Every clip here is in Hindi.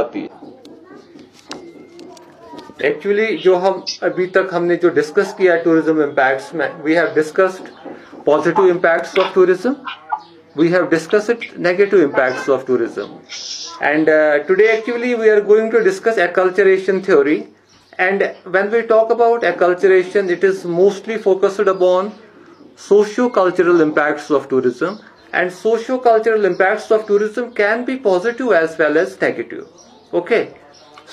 आती है। एक्चुअली जो हम अभी तक हमने जो डिस्कस किया टूरिज्म इम्पैक्ट्स में, we have discussed positive impacts of tourism, we have discussed negative impacts of tourism, and today actually we are going to discuss acculturation theory. And when we talk about acculturation, it is mostly focused upon socio-cultural impacts of tourism, and socio-cultural impacts of tourism can be positive as well as negative. Okay,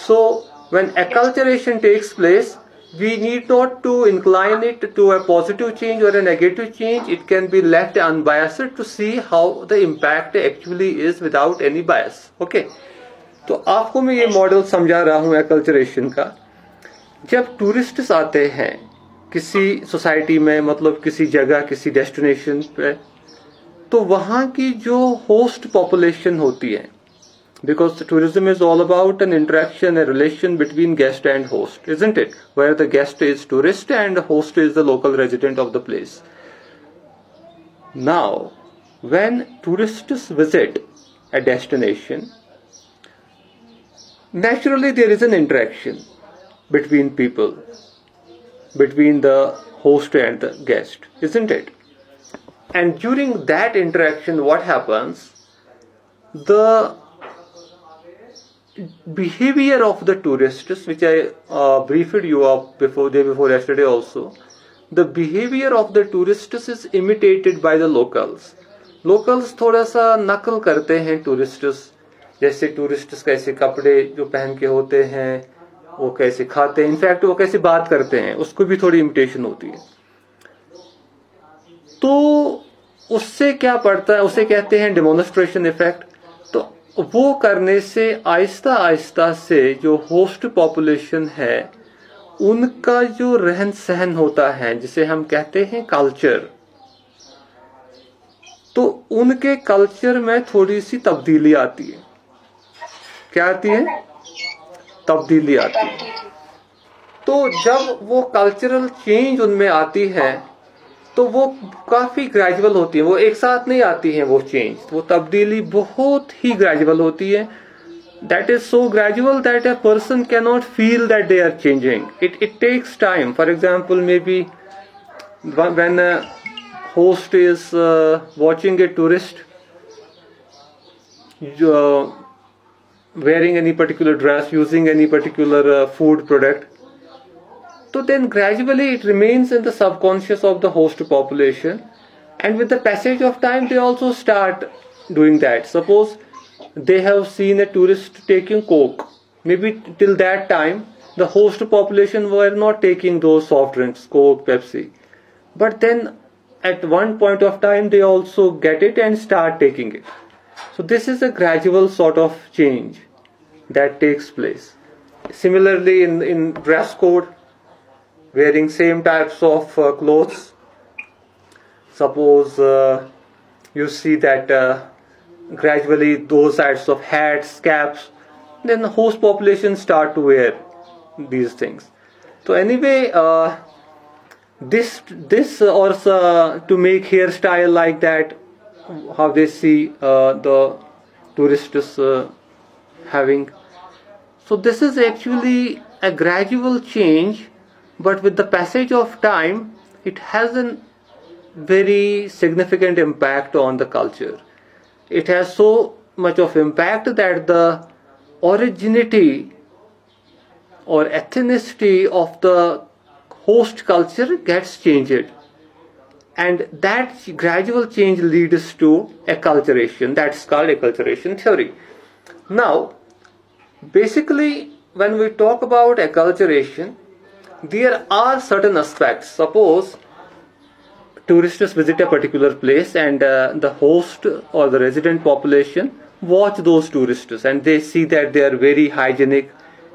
so when acculturation takes place, we need not to incline it to a positive change or a negative change. It can be left unbiased to see how the impact actually is without any bias. Okay, तो आपको मैं ये मॉडल समझा रहा हूँ एक्लचरेशन का। जब टूरिस्ट्स आते हैं किसी सोसाइटी में, मतलब किसी जगह, किसी डेस्टिनेशन पे, तो वहाँ की जो होस्ट पॉपुलेशन होती है, because tourism is all about an interaction, a relation between guest and host, isn't it? Where the guest is tourist and the host is the local resident of the place. Now, when tourists visit a destination, naturally there is an interaction between people, between the host and the guest, isn't it? And during that interaction, what happens? The behavior of the tourists, which I briefed you of day before yesterday also, the behavior of the tourists is imitated by the locals. Locals थोड़ा सा नकल करते हैं tourists, जैसे tourists कैसे कपड़े जो पहन के होते हैं, वो कैसे खाते हैं, इनफैक्ट वो कैसे बात करते हैं, उसको भी थोड़ी इमिटेशन होती है। तो उससे क्या पड़ता है, उसे कहते हैं डेमोन्स्ट्रेशन इफेक्ट। तो वो करने से आहिस्ता आहिस्ता से जो होस्ट पॉपुलेशन है उनका जो रहन सहन होता है, जिसे हम कहते हैं कल्चर, तो उनके कल्चर में थोड़ी सी तब्दीली आती है। क्या आती है? तब्दीली आती है। तो जब वो कल्चरल चेंज उनमें आती है तो वो काफी ग्रेजुअल होती है, वो एक साथ नहीं आती है। वो चेंज, वो तब्दीली बहुत ही ग्रेजुअल होती है। That is so gradual that a person can not feel that they are changing. It takes time. For example, may be when a host is watching a tourist wearing any particular dress, using any particular food product, so then gradually it remains in the subconscious of the host population, and with the passage of time they also start doing that. Suppose they have seen a tourist taking Coke, maybe till that time the host population were not taking those soft drinks, Coke, Pepsi, but then at one point of time they also get it and start taking it. So this is a gradual sort of change that takes place. Similarly, in dress code, wearing same types of clothes. Suppose you see that gradually those types of hats, caps, then the host population start to wear these things. So anyway, this also to make hairstyle like that, how they see the tourists having. So this is actually a gradual change, but with the passage of time it has a very significant impact on the culture. It has so much of impact that the originality or ethnicity of the host culture gets changed, and that gradual change leads to acculturation. That's called acculturation theory. Now, basically, when we talk about acculturation, there are certain aspects. Suppose tourists visit a particular place and the host or the resident population watch those tourists and they see that they are very hygienic,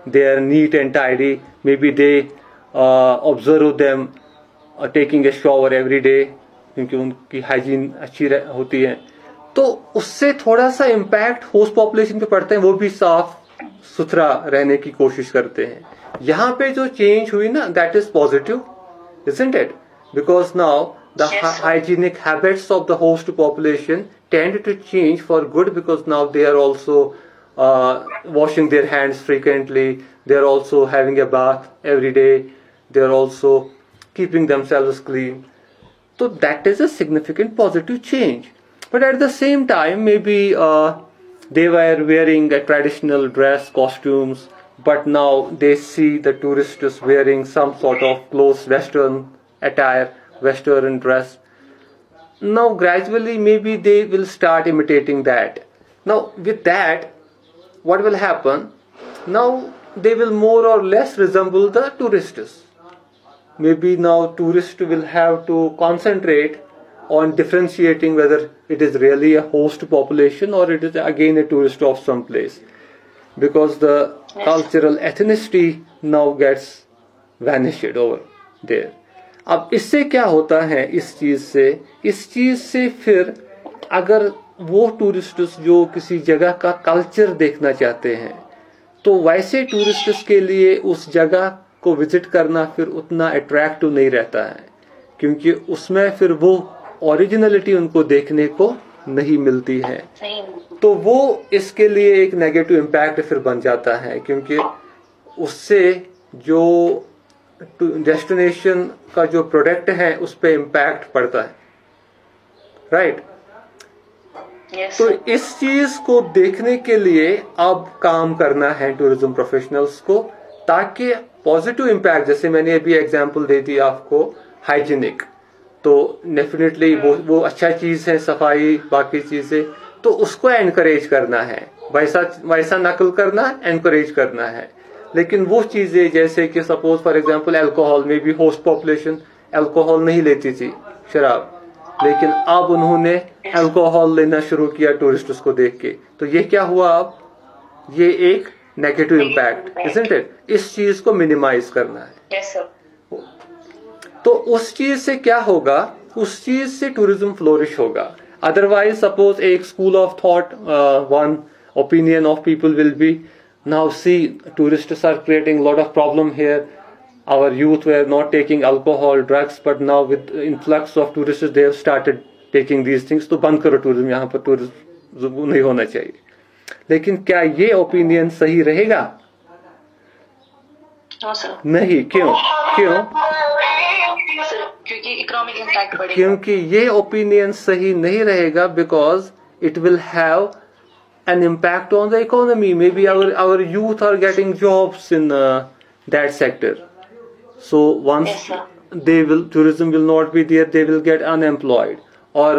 they are neat and tidy. Maybe they observe them taking a shower every day, क्योंकि उनकी हाइजीन अच्छी होती है। तो उससे थोड़ा सा इम्पैक्ट होस्ट पॉपुलेशन पे पड़ता है, वो भी साफ सुथरा रहने की कोशिश करते हैं। यहाँ पे जो चेंज हुई ना, that is positive, isn't it? Because now the hygienic habits of the host population tend to change for good, because now they are also washing their hands frequently. They are also having a bath every day. They are also keeping themselves clean. So that is a significant positive change. But at the same time, maybe they were wearing a traditional dress, costumes, but now they see the tourists wearing some sort of close Western attire, Western dress. Now, gradually, maybe they will start imitating that. Now, with that, what will happen? Now, they will more or less resemble the tourists. Maybe now tourists will have to concentrate on differentiating whether it is really a host population or it is again a tourist of some place, because the cultural ethnicity now gets vanished over there. अब इससे क्या होता है, इस चीज से फिर अगर वो टूरिस्ट्स जो किसी जगह का कल्चर देखना चाहते हैं, तो वैसे टूरिस्ट्स के लिए उस जगह को विजिट करना फिर उतना अट्रैक्टिव नहीं रहता है, क्योंकि उसमें फिर वो ओरिजिनलिटी उनको देखने को नहीं मिलती है. तो वो इसके लिए एक नेगेटिव इम्पैक्ट फिर बन जाता है, क्योंकि उससे जो डेस्टिनेशन का जो प्रोडक्ट है उस पर इम्पैक्ट पड़ता है. राइट. तो इस चीज को देखने के लिए अब काम करना है टूरिज्म प्रोफेशनल्स को, ताकि पॉजिटिव इम्पैक्ट, जैसे मैंने अभी एग्जांपल दे दी आपको हाइजीनिक, तो डेफिनेटली वो अच्छा चीज है, सफाई बाकी चीजें, तो उसको एनकरेज करना है, वैसा नकल करना, एनकरेज करना है. लेकिन वो चीजें जैसे कि सपोज फॉर एग्जांपल अल्कोहल, में भी होस्ट पॉपुलेशन अल्कोहल नहीं लेती थी, शराब, लेकिन अब उन्होंने अल्कोहल लेना शुरू किया टूरिस्ट्स को देख के, तो ये क्या हुआ, अब ये एक नेगेटिव इम्पैक्ट, इजंट इट? इस चीज को मिनिमाइज करना है. Yes, sir. तो उस चीज से क्या होगा, उस चीज से टूरिज्म फ्लोरिश होगा. अदरवाइज सपोज एक school of thought, one opinion of people will be, now see, tourists are creating a lot of problem here. Our youth were not taking alcohol, drugs, but now with influx of tourists they have started taking these things. तो बंद करो टूरिज्म, यहाँ पर टूरिज्म नहीं होना चाहिए. लेकिन क्या ये ओपिनियन सही रहेगा? No, sir. नहीं. क्यों? Sir, क्योंकि इकोनॉमिक इम्पैक्ट बढ़ेगा. क्योंकि ये ओपिनियन सही नहीं रहेगा, because it will have an impact on the economy. Maybe our youth are getting jobs in that sector. So once tourism will not be there, they will get unemployed. Or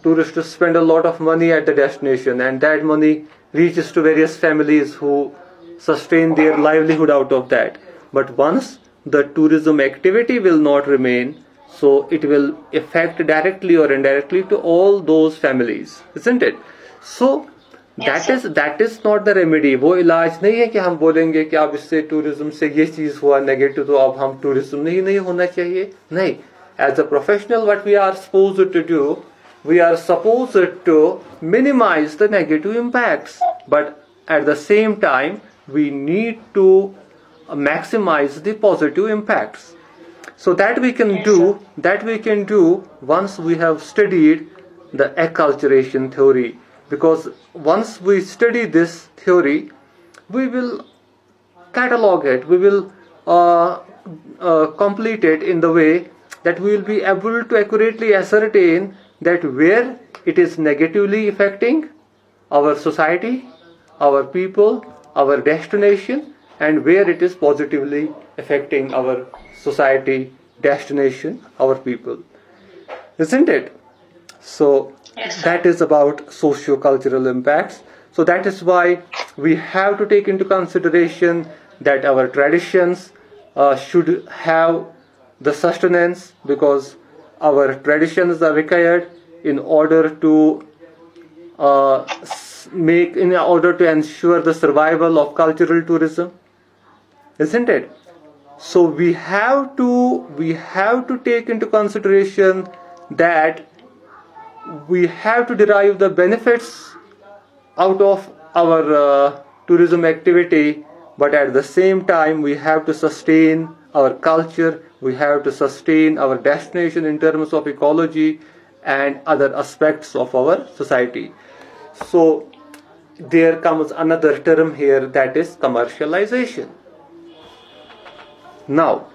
tourists spend a lot of money at the destination, and that money reaches to various families who sustain their livelihood out of that. But once the tourism activity will not remain, so it will affect directly or indirectly to all those families, isn't it? So that is not the remedy. वो इलाज नहीं है कि हम बोलेंगे कि अब इससे टूरिज्म से ये चीज हुआ नेगेटिव, तो अब हम टूरिज्म नहीं होना चाहिए. नहीं. As a professional, what we are supposed to do, we are supposed to minimize the negative impacts, but at the same time we need to maximize the positive impacts. So that we can do once we have studied the acculturation theory. Because once we study this theory, we will catalog it, we will complete it in the way that we will be able to accurately ascertain that where it is negatively affecting our society, our people, our destination, and where it is positively affecting our society, destination, our people. Isn't it? So that is about socio-cultural impacts. So that is why we have to take into consideration that our traditions should have the sustenance, because our traditions are required in order to ensure the survival of cultural tourism, isn't it? So we have to take into consideration that we have to derive the benefits out of our tourism activity, but at the same time we have to sustain our culture, we have to sustain our destination in terms of ecology and other aspects of our society. So there comes another term here, that is commercialization. Now,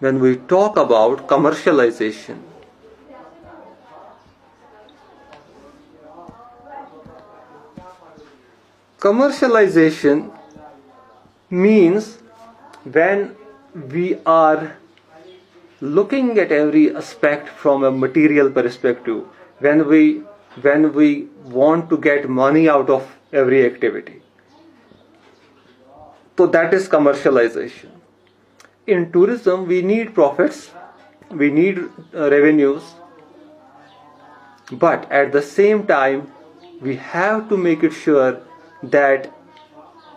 when we talk about commercialization, commercialization means when we are looking at every aspect from a material perspective, when we want to get money out of every activity. So that is commercialization. In tourism, we need profits, we need revenues, but at the same time, we have to make it sure that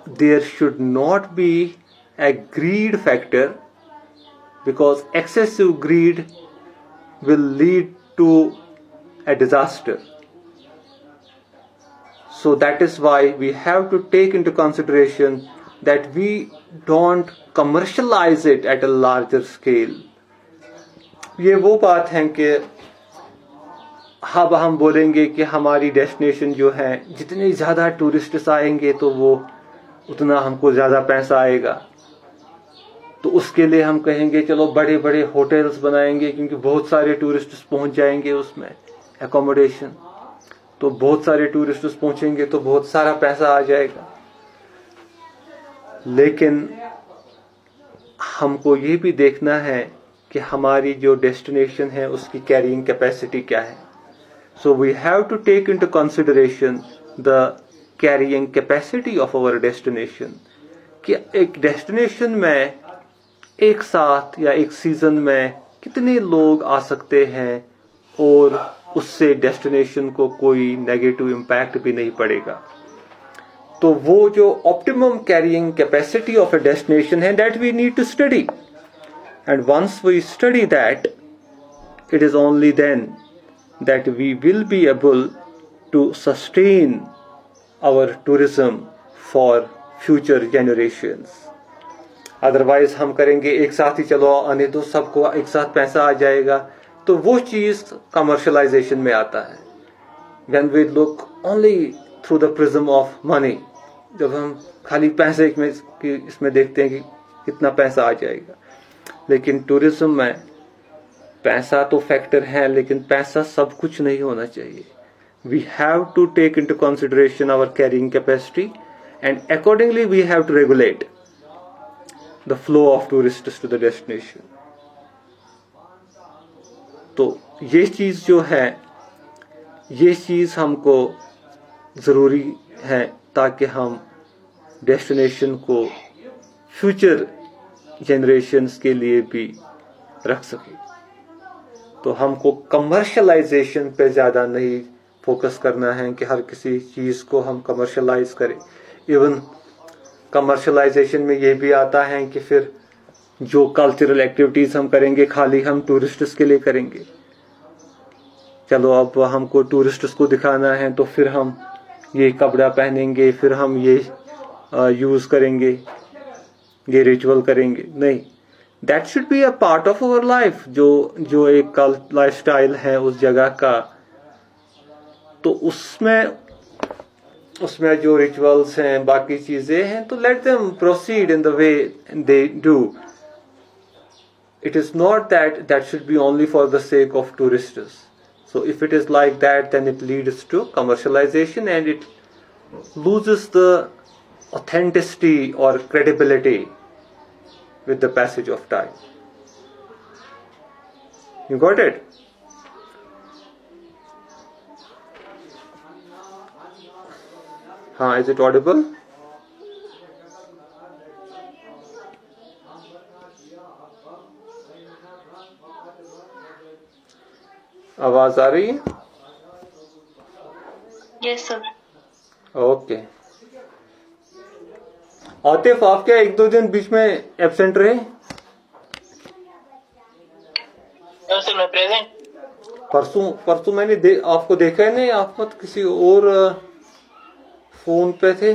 there should not be a greed factor, because excessive greed will lead to a disaster. So that is why we have to take into consideration that we don't commercialize it at a larger scale. ये वो बात है कि अब हम बोलेंगे कि हमारी डेस्टिनेशन जो है, जितने ज़्यादा टूरिस्ट्स आएंगे तो वो उतना हमको ज़्यादा पैसा आएगा, तो उसके लिए हम कहेंगे चलो बड़े बड़े होटल्स बनाएंगे, क्योंकि बहुत सारे टूरिस्ट्स पहुंच जाएंगे उसमें, एकोमोडेशन, तो बहुत सारे टूरिस्ट्स पहुंचेंगे तो बहुत सारा पैसा आ जाएगा. लेकिन हमको ये भी देखना है कि हमारी जो डेस्टिनेशन है उसकी कैरिंग कैपेसिटी क्या है. So we have to take into consideration the carrying capacity of our destination, कि एक डेस्टिनेशन में एक साथ या एक सीजन में कितने लोग आ सकते हैं और उससे डेस्टिनेशन को कोई नेगेटिव इम्पैक्ट भी नहीं पड़ेगा. तो वो जो optimum carrying capacity of a destination है, that we need to study, and once we study that, it is only then that we will be able to sustain our tourism for future generations. Otherwise हम करेंगे एक साथ ही चलो आने दो, सबको एक साथ पैसा आ जाएगा, तो वो चीज कमर्शलाइजेशन में आता है. When we look only through the prism of money, जब हम खाली पैसे इसमें देखते हैं कि कितना पैसा आ जाएगा. लेकिन टूरिज्म में पैसा तो फैक्टर है, लेकिन पैसा सब कुछ नहीं होना चाहिए. We have to take into consideration our carrying capacity, and accordingly we have to regulate the flow of tourists to the destination. तो ये चीज जो है, ये चीज हमको जरूरी है ताकि हम डेस्टिनेशन को फ्यूचर जनरेशन्स के लिए भी रख सकें. तो हमको कमर्शलाइजेशन पे ज़्यादा नहीं फोकस करना है कि हर किसी चीज़ को हम कमर्शलाइज करें. इवन कमर्शलाइजेशन में ये भी आता है कि फिर जो कल्चरल एक्टिविटीज़ हम करेंगे खाली हम टूरिस्ट्स के लिए करेंगे. चलो अब हमको टूरिस्ट्स को दिखाना है तो फिर हम ये कपड़ा पहनेंगे, फिर हम ये यूज़ करेंगे, ये रिचुअल करेंगे. नहीं, that should be a part of our life. जो एक लाइफस्टाइल है उस जगह का, तो उसमें जो रिचुअल्स हैं, बाकी चीज़ें हैं, तो let them proceed in the way they do. It is not that should be only for the sake of tourists. So if it is like that, then it leads to commercialization and it loses the authenticity or credibility with the passage of time. You got it? Is it audible? आवाज आ रही है? Yes sir. ओके. आतिफ, आप क्या 1-2 दिन बीच में एब्सेंट रहे? सर मैं प्रेजेंट. परसों मैंने आपको देखा है नहीं, आप मत किसी और फोन पे थे?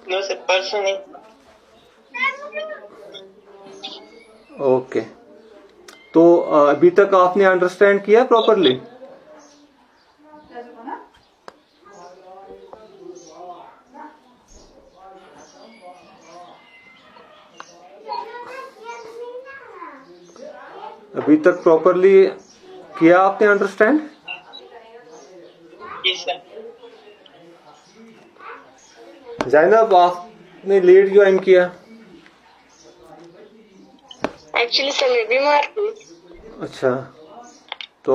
नो सर, परसों नहीं. ओके. तो अभी तक आपने अंडरस्टैंड किया प्रॉपरली? अभी तक प्रॉपरली किया आपने अंडरस्टैंड? जी सर। ज़ैनब, आपने लेट ज्वाइन किया? एक्चुअली सर मैं बीमार थी। अच्छा, तो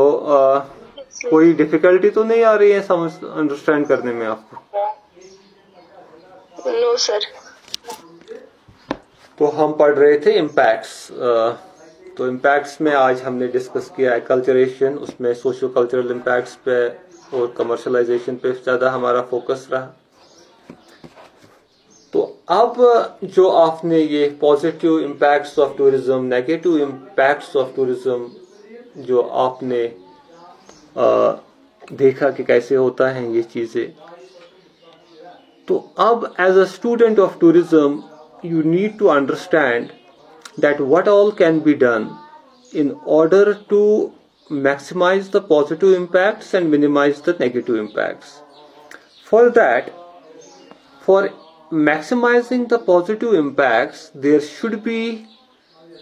कोई डिफिकल्टी तो नहीं आ रही है समझ अंडरस्टैंड करने में आपको? No sir. तो हम पढ़ रहे थे इम्पैक्ट्स। तो इम्पैक्ट्स में आज हमने डिस्कस किया है कल्चरेशन, उसमें सोशियो कल्चरल इम्पैक्ट्स पे और कमर्शलाइजेशन पे ज़्यादा हमारा फोकस रहा। तो अब जो आपने ये positive impacts of tourism, negative impacts of tourism जो आपने देखा कि कैसे होता है ये चीज़ें, तो अब as a student of tourism you need to understand that what all can be done in order to maximize the positive impacts and minimize the negative impacts. For that, for maximizing the positive impacts, there should be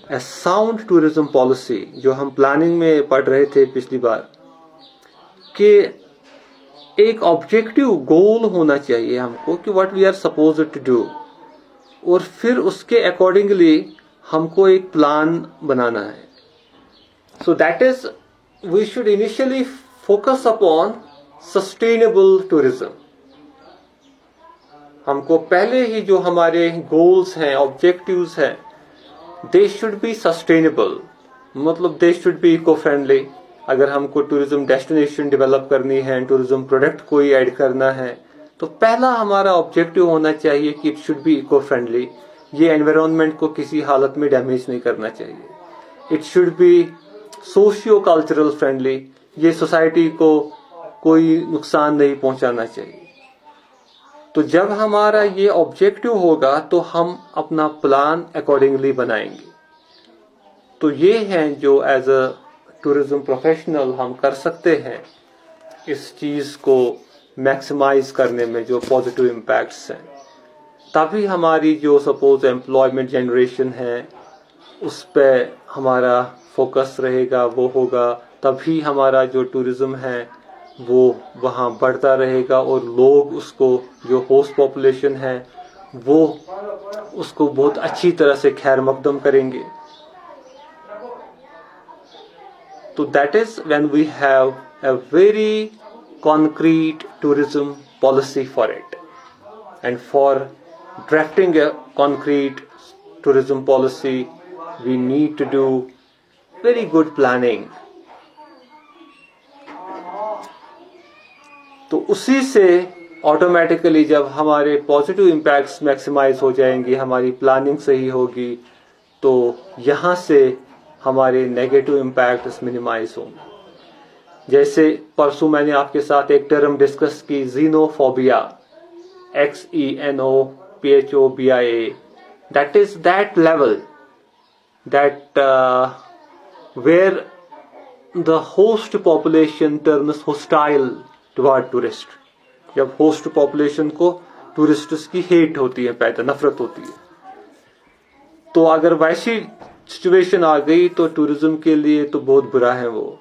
a sound tourism policy, जो हम प्लानिंग में पढ़ रहे थे पिछली बार, कि एक ऑब्जेक्टिव गोल होना चाहिए हमको कि what we are supposed to do, और फिर उसके अकॉर्डिंगली हमको एक प्लान बनाना है. So that is we should initially focus upon sustainable tourism. हमको पहले ही जो हमारे गोल्स हैं, ऑब्जेक्टिव्स हैं, दे शुड बी सस्टेनेबल, मतलब they should be eco friendly. अगर हमको टूरिज्म डेस्टिनेशन डेवलप करनी है, टूरिज्म प्रोडक्ट कोई ऐड करना है, तो पहला हमारा ऑब्जेक्टिव होना चाहिए कि it should be eco friendly. ये एनवायरनमेंट को किसी हालत में डैमेज नहीं करना चाहिए. It should be socio cultural friendly, ये सोसाइटी को कोई नुकसान नहीं पहुंचाना चाहिए. तो जब हमारा ये ऑब्जेक्टिव होगा तो हम अपना प्लान अकॉर्डिंगली बनाएंगे. तो ये हैं जो एज अ टूरिज्म प्रोफेशनल हम कर सकते हैं इस चीज को मैक्सिमाइज करने में, जो पॉजिटिव इम्पैक्ट्स हैं. तभी हमारी जो सपोज एम्प्लॉयमेंट जनरेशन है उस पर हमारा फोकस रहेगा, वो होगा. तभी हमारा जो टूरिज्म है वो वहाँ बढ़ता रहेगा और लोग उसको, जो होस्ट पॉपुलेशन है, वो उसको बहुत अच्छी तरह से खैर मकदम करेंगे. तो that is when we have a very concrete tourism policy for it. And for drafting a concrete tourism policy, we need to do very good planning. तो उसी से ऑटोमेटिकली जब हमारे पॉजिटिव इम्पैक्ट्स मैक्सिमाइज हो जाएंगे, हमारी प्लानिंग सही होगी, तो यहाँ से हमारे नेगेटिव इम्पैक्ट्स मिनिमाइज होंगे. जैसे परसों मैंने आपके साथ एक टर्म डिस्कस की, xenophobia, XENOPHOBIA. That is that level that where the host population turns hostile toward tourist. जब होस्ट पॉपुलेशन को टूरिस्ट्स की हेट होती है, पैदा नफरत होती है. तो अगर वैसी सिचुएशन आ गई तो टूरिज्म के लिए तो बहुत बुरा है वो,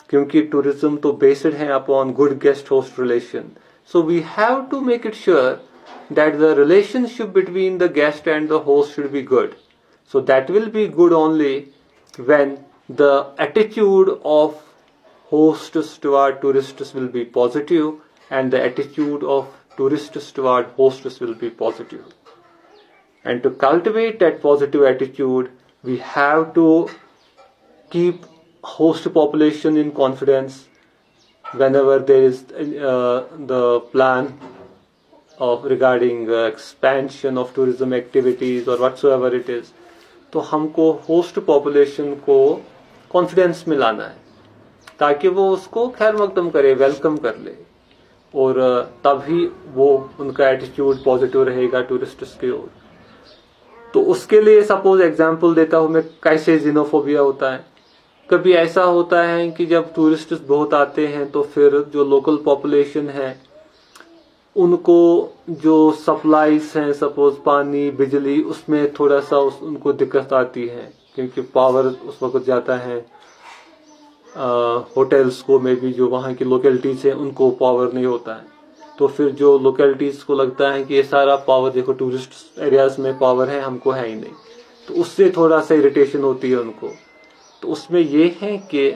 क्योंकि टूरिज्म तो बेस्ड है upon good guest host relation. So we have to make it sure that the relationship between the guest and the host should be good. So that will be good only when the attitude of hosts toward tourists will be positive and the attitude of tourists toward hosts will be positive. And to cultivate that positive attitude, we have to keep host population in confidence whenever there is the plan of regarding expansion of tourism activities or whatsoever it is. तो हमको host population को confidence में लाना है ताकि वो उसको खैर मकदम करे, वेलकम कर ले, और तभी वो उनका एटीट्यूड पॉजिटिव रहेगा टूरिस्ट्स की ओर. तो उसके लिए सपोज एग्जांपल देता हूँ मैं, कैसे जीनोफोबिया होता है. कभी ऐसा होता है कि जब टूरिस्ट बहुत आते हैं तो फिर जो लोकल पॉपुलेशन है उनको जो सप्लाईज हैं, सपोज पानी, बिजली, उसमें थोड़ा सा उनको दिक्कत आती है, क्योंकि पावर उस वक्त जाता है होटल्स को में भी जो वहाँ की लोकेलिटीज़ हैं उनको पावर नहीं होता है, तो फिर जो लोकेलिटीज़ को लगता है कि ये सारा पावर देखो टूरिस्ट एरियाज़ में पावर है, हमको है ही नहीं, तो उससे थोड़ा सा इरिटेशन होती है उनको। तो उसमें ये है कि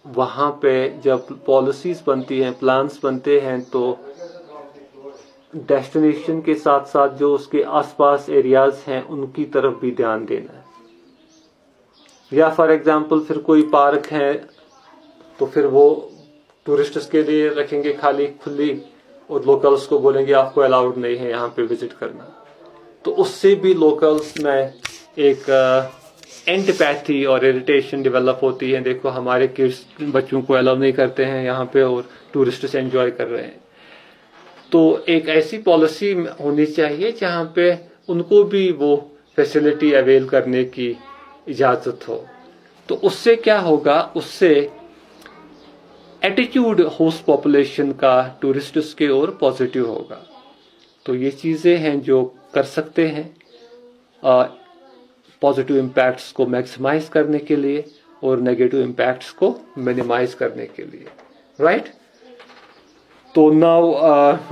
वहाँ पे जब पॉलिसीज़ बनती हैं, प्लान्स बनते हैं, तो डेस्टिनेशन के साथ साथ जो उसके आसपास एरियाज़ हैं उनकी तरफ भी ध्यान देना है। या फॉर एग्जांपल फिर कोई पार्क है तो फिर वो टूरिस्ट्स के लिए रखेंगे खाली खुली और लोकल्स को बोलेंगे आपको अलाउड नहीं है यहाँ पे विजिट करना, तो उससे भी लोकल्स में एक एंटीपैथी और इरिटेशन डेवलप होती है। देखो हमारे किड्स बच्चों को अलाउ नहीं करते हैं यहाँ पे और टूरिस्ट्स एंजॉय कर रहे हैं। तो एक ऐसी पॉलिसी होनी चाहिए जहाँ पे उनको भी वो फैसिलिटी अवेल करने की इजाज़त हो। तो उससे क्या होगा, उससे एटीट्यूड होस्ट पॉपुलेशन का टूरिस्ट्स के ओर पॉजिटिव होगा। तो ये चीज़ें हैं जो कर सकते हैं पॉजिटिव इम्पैक्ट्स को मैक्सिमाइज करने के लिए और नेगेटिव इम्पैक्ट्स को मिनिमाइज करने के लिए, राइट। तो now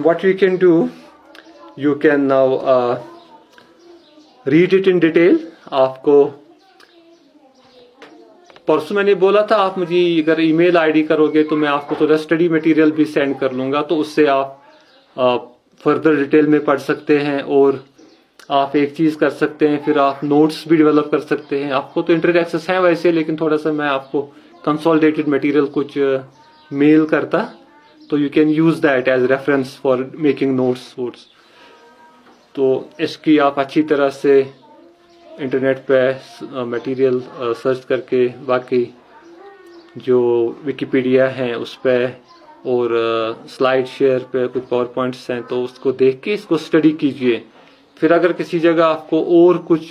what we can do, you can now read it in detail. आपको परसों मैंने बोला था आप मुझे अगर ईमेल आईडी करोगे तो मैं आपको थोड़ा स्टडी मटेरियल भी सेंड कर लूँगा, तो उससे आप फर्दर डिटेल में पढ़ सकते हैं और आप एक चीज़ कर सकते हैं, फिर आप नोट्स भी डेवलप कर सकते हैं। आपको तो इंटरनेट एक्सेस है वैसे, लेकिन थोड़ा सा मैं आपको कंसोलिडेटेड मटेरियल कुछ मेल करता, तो you can use that as reference for making notes. तो इसकी आप अच्छी तरह से इंटरनेट पे मटेरियल सर्च करके बाकी जो विकिपीडिया हैं उस पर और स्लाइड शेयर पे कुछ पावर पॉइंट्स हैं, तो उसको देख के इसको स्टडी कीजिए। फिर अगर किसी जगह आपको और कुछ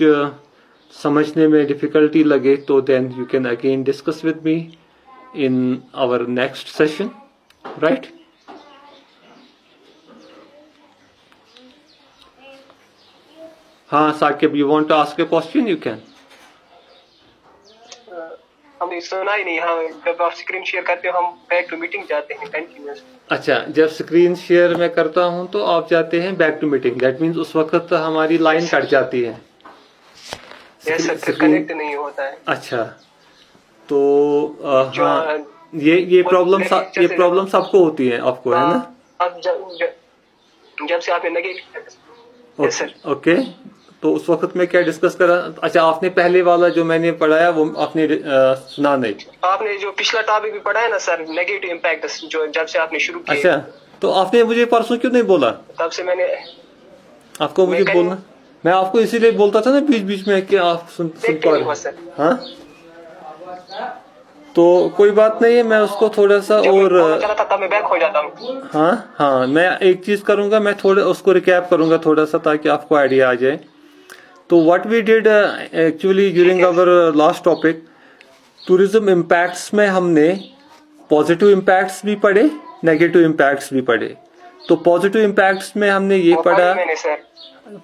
समझने में डिफ़िकल्टी लगे तो then you can again discuss with me in our next session, right. हाँ Saqib, you want to ask a question, you can. हमने सुना ही नहीं। हाँ, जब आप स्क्रीन शेयर करते हो हम बैक टू मीटिंग जाते हैं कंटिन्यूअस। अच्छा, जब स्क्रीन शेयर मैं करता हूँ तो आप जाते हैं back to meeting, that means उस वक्त हमारी लाइन कट जाती है। यस सर, कनेक्ट नहीं होता है। अच्छा, तो हाँ, ये प्रॉब्लम सबको होती है, आपको है ना। अब जब से आपने ओके, तो उस वक्त में क्या डिस्कस करा। अच्छा, आपने पहले वाला जो मैंने पढ़ाया वो आपने सुना नहीं। आपने जो पिछला टॉपिक भी पढ़ा है ना सर, नेगेटिव इम्पैक्ट, जो जब से आपने शुरू किया। अच्छा, तो आपने मुझे परसों क्यों नहीं बोला? तब से मैंने आपको मुझे बोलना, मैं आपको इसीलिए बोलता था ना बीच बीच में कि आप सुन पा रहे। हाँ, तो कोई बात नहीं है, मैं उसको थोड़ा सा और तब मैं बैक हो जाता हूँ। हाँ, मैं एक चीज करूंगा, मैं थोड़ा उसको रिकैप करूंगा थोड़ा सा ताकि आपको आइडिया आ जाए। तो what we did actually during our last topic, tourism impacts में हमने पॉजिटिव इम्पैक्ट्स भी पढ़े, नेगेटिव इम्पैक्ट्स भी पढ़े। तो पॉजिटिव इम्पैक्ट्स में हमने ये पढ़ा,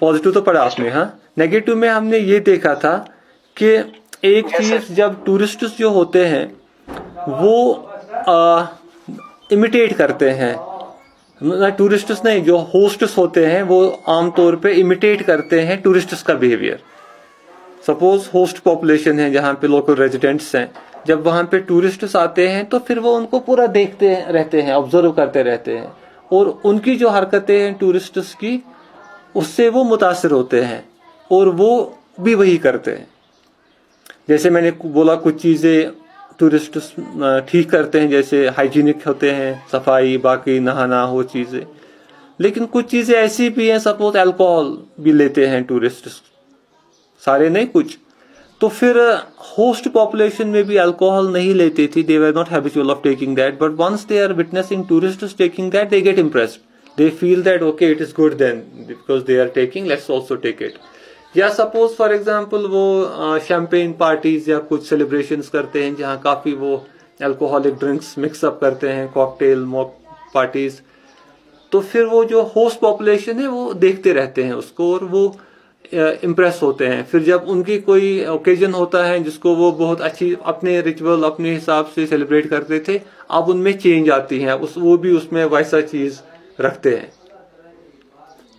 पॉजिटिव तो पढ़ा आपने। हाँ, नेगेटिव में हमने ये देखा था कि एक चीज, जब टूरिस्ट जो होते हैं वो इमिटेट करते हैं, टूरिस्ट्स नहीं, जो होस्ट्स होते हैं वो आमतौर पे इमिटेट करते हैं टूरिस्ट्स का बिहेवियर। सपोज होस्ट पॉपुलेशन है जहाँ पे लोकल रेजिडेंट्स हैं, जब वहाँ पे टूरिस्ट्स आते हैं तो फिर वो उनको पूरा देखते रहते हैं, ऑब्जर्व करते रहते हैं, और उनकी जो हरकतें हैं टूरिस्ट्स की, उससे वो मुतासिर होते हैं और वो भी वही करते हैं। जैसे मैंने बोला कुछ चीज़ें टूरिस्ट ठीक करते हैं, जैसे हाइजीनिक होते हैं, सफाई, बाकी नहाना, वो चीज़ें। लेकिन कुछ चीज़ें ऐसी भी हैं, सपोज अल्कोहल भी लेते हैं टूरिस्ट, सारे नहीं कुछ। तो फिर होस्ट पॉपुलेशन में भी अल्कोहल नहीं लेती थी, they were not habitual of taking that, but once they are witnessing tourists taking that, they get impressed, they feel that okay it is good then because they are taking, let's also take it. या सपोज फॉर एग्जांपल वो शैम्पेन पार्टीज या कुछ सेलिब्रेशंस करते हैं जहाँ काफ़ी वो अल्कोहलिक ड्रिंक्स मिक्सअप करते हैं, कॉकटेल मॉक पार्टीज, तो फिर वो जो होस्ट पॉपुलेशन है वो देखते रहते हैं उसको, और वो इम्प्रेस होते हैं। फिर जब उनकी कोई ओकेजन होता है जिसको वो बहुत अच्छी अपने रिचुअल अपने हिसाब से सेलिब्रेट करते थे, अब उनमें चेंज आती है, वो भी उसमें वैसा चीज रखते हैं।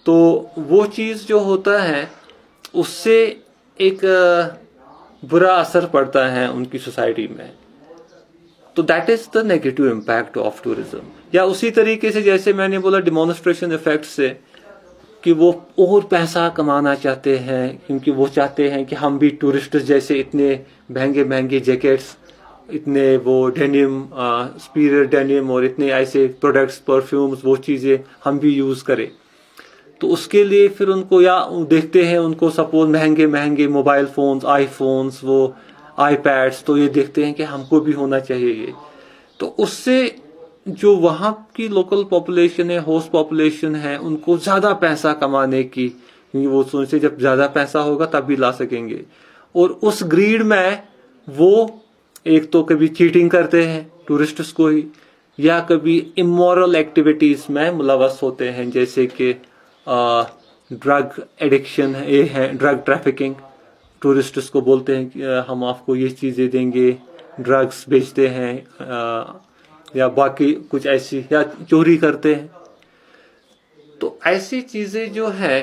तो वो चीज जो होता है उससे एक बुरा असर पड़ता है उनकी सोसाइटी में। तो that is the negative impact of tourism. या उसी तरीके से जैसे मैंने बोला डिमॉन्स्ट्रेशन इफेक्ट से, कि वो और पैसा कमाना चाहते हैं, क्योंकि वो चाहते हैं कि हम भी टूरिस्ट जैसे इतने महंगे महंगे जैकेट्स, इतने वो डेनिम, सुपीरियर डेनिम और इतने ऐसे प्रोडक्ट्स, परफ्यूम्स, वो चीज़ें हम भी यूज़ करें। तो उसके लिए फिर उनको, या देखते हैं उनको सपोज महंगे महंगे मोबाइल फोन्स, आईफोन्स, वो आईपैड्स, तो ये देखते हैं कि हमको भी होना चाहिए ये। तो उससे जो वहाँ की लोकल पॉपुलेशन है, होस्ट पॉपुलेशन है, उनको ज़्यादा पैसा कमाने की, क्योंकि वो सोचते जब ज़्यादा पैसा होगा तब भी ला सकेंगे। और उस ग्रीड में वो एक तो कभी चीटिंग करते हैं टूरिस्ट्स को ही, या कभी इमोरल एक्टिविटीज़ में मुलवस होते हैं, जैसे कि ड्रग एडिक्शन है, ये है ड्रग ट्रैफिकिंग। टूरिस्ट्स को बोलते हैं कि हम आपको ये चीज़ें देंगे, ड्रग्स बेचते हैं, या बाकी कुछ ऐसी, या चोरी करते हैं। तो ऐसी चीजें जो है,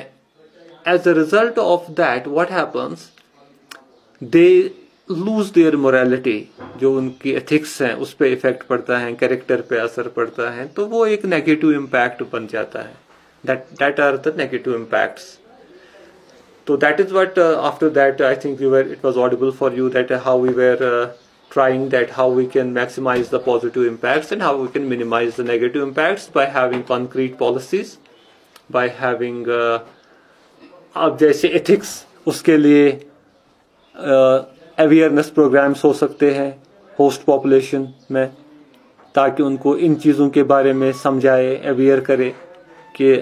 as a result of that what happens, they lose their morality. जो उनकी एथिक्स हैं उस पर इफेक्ट पड़ता है, कैरेक्टर पे असर पड़ता है, तो वो एक नेगेटिव इम्पैक्ट बन जाता है। That are the negative impacts. So that is what after that I think it was audible for you that how we were trying that how we can maximize the positive impacts and how we can minimize the negative impacts by having concrete policies, by having अब जैसे ethics, उसके लिए awareness programs हो सकते हैं host population में, ताकि उनको इन चीज़ों के बारे में समझाए, अवेयर करे कि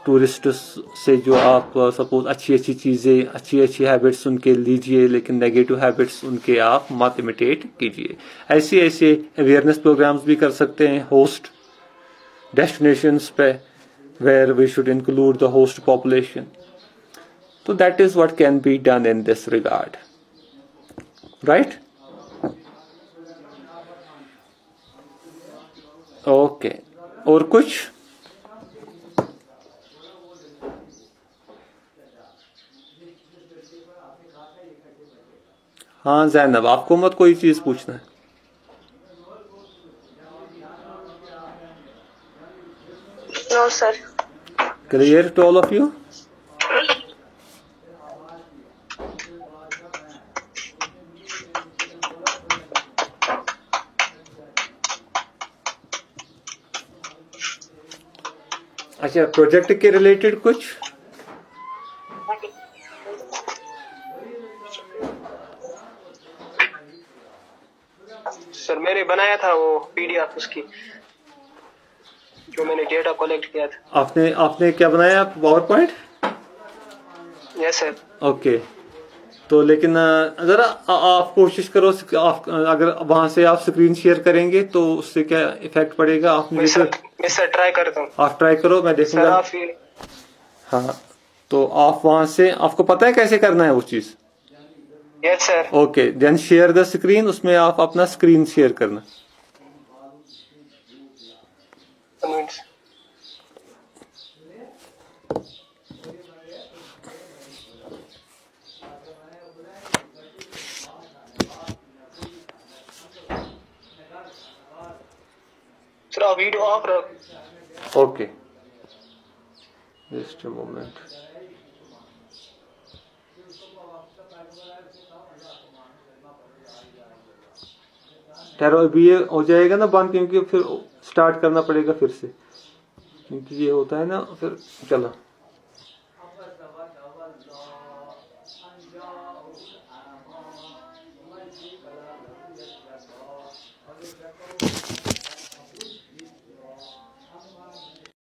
टूरिस्ट से जो आप सपोज अच्छी अच्छी चीज़ें, अच्छी अच्छी हैबिट्स उनके लीजिए, लेकिन नेगेटिव हैबिट्स उनके आप मत इमिटेट कीजिए। ऐसे ऐसे अवेयरनेस प्रोग्राम्स भी कर सकते हैं होस्ट डेस्टिनेशंस पे, where we should include the host population. तो that is what can be done in this regard, right? Okay, और कुछ? हाँ जैनब, आपको मत कोई चीज पूछना है? No, sir. Clear to all of you? अच्छा, प्रोजेक्ट के रिलेटेड कुछ? सर मैंने बनाया था वो पीडीएफ उसकी, जो मैंने डेटा कलेक्ट किया था। आपने क्या बनाया, power point? Yes sir. Okay, तो लेकिन जरा आप कोशिश करो, आप अगर वहां से आप स्क्रीन शेयर करेंगे तो उससे क्या इफेक्ट पड़ेगा? आप मैं सर ट्राई करता हूँ। आप ट्राई करो, मैं देखूंगा। हाँ, तो आप वहां से, आपको पता है कैसे करना है वो चीज? Yes sir. Okay, then share the screen, उसमें आप अपना स्क्रीन शेयर करना। सर वीडियो ऑफ रख। Okay, just a moment. ठहरो, अभी ये हो जाएगा ना बंद, क्योंकि फिर स्टार्ट करना पड़ेगा फिर से, क्योंकि ये होता है ना फिर। चलो।